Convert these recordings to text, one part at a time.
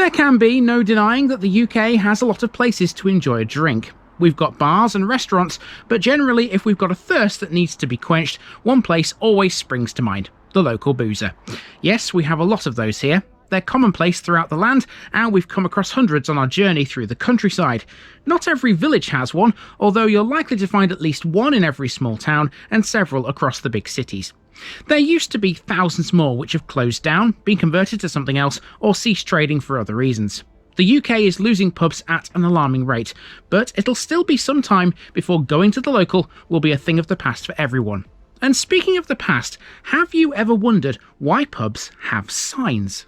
There can be no denying that the UK has a lot of places to enjoy a drink. We've got bars and restaurants, but generally if we've got a thirst that needs to be quenched, one place always springs to mind: the local boozer. Yes, we have a lot of those here. They're commonplace throughout the land, and we've come across hundreds on our journey through the countryside. Not every village has one, although you're likely to find at least one in every small town and several across the big cities. There used to be thousands more which have closed down, been converted to something else, or ceased trading for other reasons. The UK is losing pubs at an alarming rate, but it'll still be some time before going to the local will be a thing of the past for everyone. And speaking of the past, have you ever wondered why pubs have signs?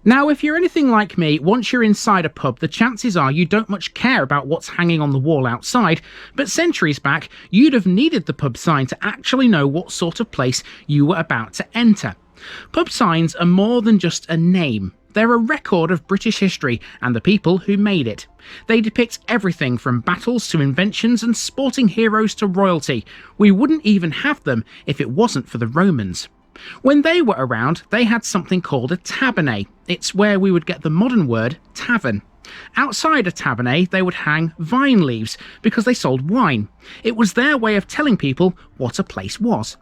Now, if you're anything like me, once you're inside a pub, the chances are you don't much care about what's hanging on the wall outside, but centuries back, you'd have needed the pub sign to actually know what sort of place you were about to enter. Pub signs are more than just a name. They're a record of British history and the people who made it. They depict everything from battles to inventions and sporting heroes to royalty. We wouldn't even have them if it wasn't for the Romans. When they were around, they had something called a tabernae. It's where we would get the modern word tavern. Outside a tabernae, they would hang vine leaves because they sold wine. It was their way of telling people what a place was.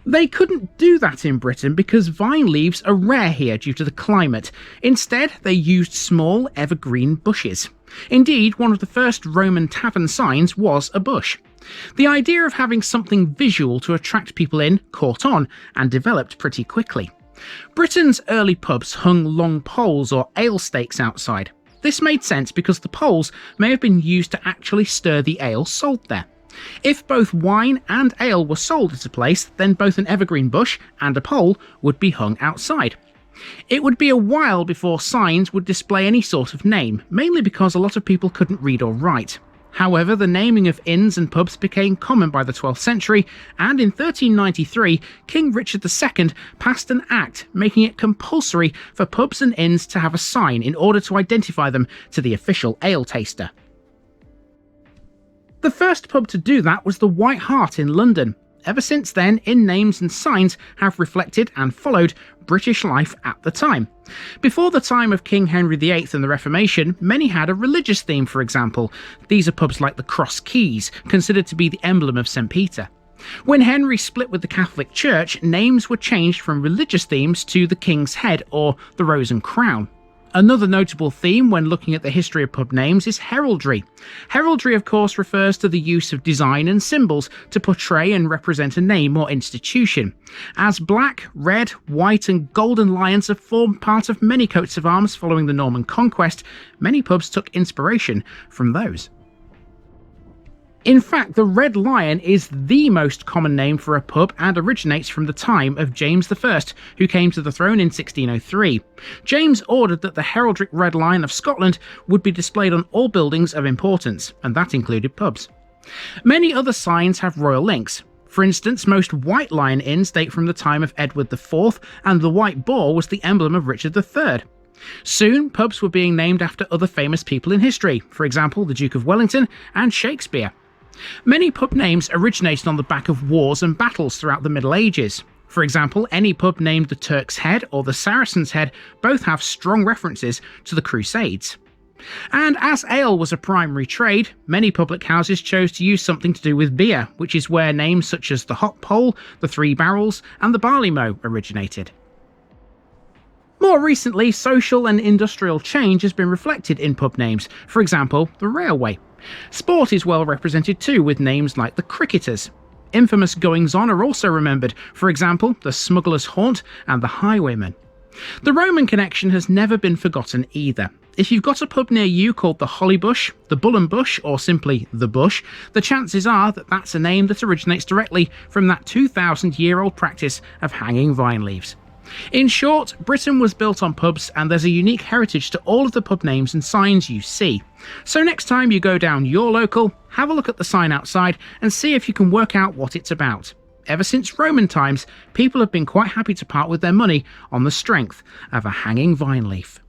They couldn't do that in Britain because vine leaves are rare here due to the climate. Instead, they used small evergreen bushes. Indeed, one of the first Roman tavern signs was a bush. The idea of having something visual to attract people in caught on and developed pretty quickly. Britain's early pubs hung long poles or ale stakes outside. This made sense because the poles may have been used to actually stir the ale sold there. If both wine and ale were sold at a place, then both an evergreen bush and a pole would be hung outside. It would be a while before signs would display any sort of name, mainly because a lot of people couldn't read or write. However, the naming of inns and pubs became common by the 12th century, and in 1393, King Richard II passed an act making it compulsory for pubs and inns to have a sign in order to identify them to the official ale taster. The first pub to do that was the White Hart in London. Ever since then, inn names and signs have reflected and followed British life at the time. Before the time of King Henry VIII and the Reformation, many had a religious theme, for example. These are pubs like the Cross Keys, considered to be the emblem of St. Peter. When Henry split with the Catholic Church, names were changed from religious themes to the King's Head or the Rose and Crown. Another notable theme when looking at the history of pub names is heraldry. Heraldry, of course, refers to the use of design and symbols to portray and represent a name or institution. As black, red, white and golden lions have formed part of many coats of arms following the Norman conquest, many pubs took inspiration from those. In fact, the Red Lion is the most common name for a pub and originates from the time of James I, who came to the throne in 1603. James ordered that the heraldic Red Lion of Scotland would be displayed on all buildings of importance, and that included pubs. Many other signs have royal links. For instance, most White Lion inns date from the time of Edward IV, and the White Boar was the emblem of Richard III. Soon, pubs were being named after other famous people in history, for example, the Duke of Wellington and Shakespeare. Many pub names originated on the back of wars and battles throughout the Middle Ages. For example, any pub named the Turk's Head or the Saracen's Head both have strong references to the Crusades. And as ale was a primary trade, many public houses chose to use something to do with beer, which is where names such as the Hop Pole, the Three Barrels, and the Barley Mow originated. More recently, social and industrial change has been reflected in pub names, for example, the railway. Sport is well represented too, with names like the Cricketers. Infamous goings-on are also remembered, for example, the Smuggler's Haunt and the Highwayman. The Roman connection has never been forgotten either. If you've got a pub near you called the Holly Bush, the Bull and Bush, or simply the Bush, the chances are that that's a name that originates directly from that 2,000-year-old practice of hanging vine leaves. In short, Britain was built on pubs, and there's a unique heritage to all of the pub names and signs you see. So next time you go down your local, have a look at the sign outside and see if you can work out what it's about. Ever since Roman times, people have been quite happy to part with their money on the strength of a hanging vine leaf.